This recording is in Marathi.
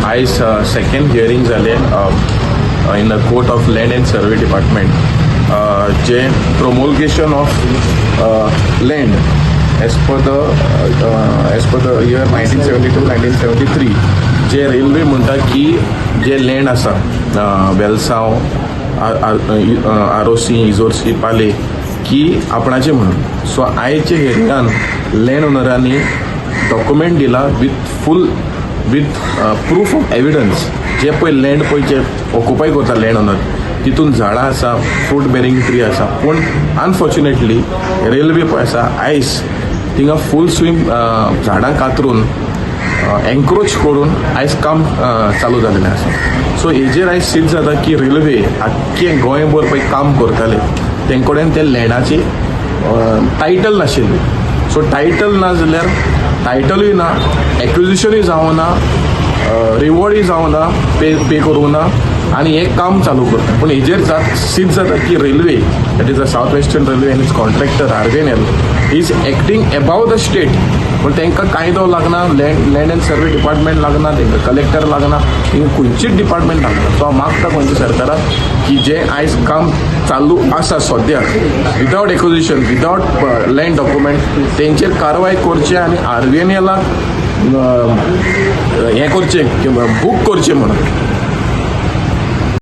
आयज सेकंड हियरिंग जालें in the court of land and survey department जे promulgation of land as per the year 1972-1973 जे रेल्वे म्हणटा की जे लँड आसा वेलसांव आरोसी इजोर्सी पाले की आपणाचे म्हणून. सो आयचे हियरिंगान लँड ओनरांनी डॉक्युमेंट दिला विथ प्रूफ ऑफ एविडन्स जे पळय लँड पळय जे ऑक्युपाय करता लँड ओनर तितून झाडां आसा फ्रूट बेरिंग ट्री आसा पूण अनफॉर्च्युनेटली रेल्वे पळय आसा आयज थिंगा फूल स्विंग झाडां कातरून एनक्रोच करून आयज काम चालू जाल्लें आसा. सो हेजेर आयज सिद्ध जाता की रेल्वे आख्खें गोंयभर पळय काम करताले तेंचे कडेन ते लँडाची टायटल नाशिल्ली. सो टायटल ना जाल्यार टायटलूय ना, एक्विजिशनूय जावना, रिवॉर्डूय जावना, पे करूं ना आनी हें काम चालू करता. पूण हेजेर सिद्ध जाता की railway that is the south western railway end it's contractor RVNL is acting above the state. पूण तांकां कायदो लागना, लँड एंड सर्वे डिपार्टमेंट लागना, तांकां कलेक्टर लागना, तांकां खंयचीच डिपार्टमेंट लागना. सो हांव मागता गोंयच्या सरकाराक की जें आयज काम चालू आसा सद्याक without acquisition without land document तेंचेर कारवाय करचें आनी RVNLाक हें करचें बूक करचें म्हणून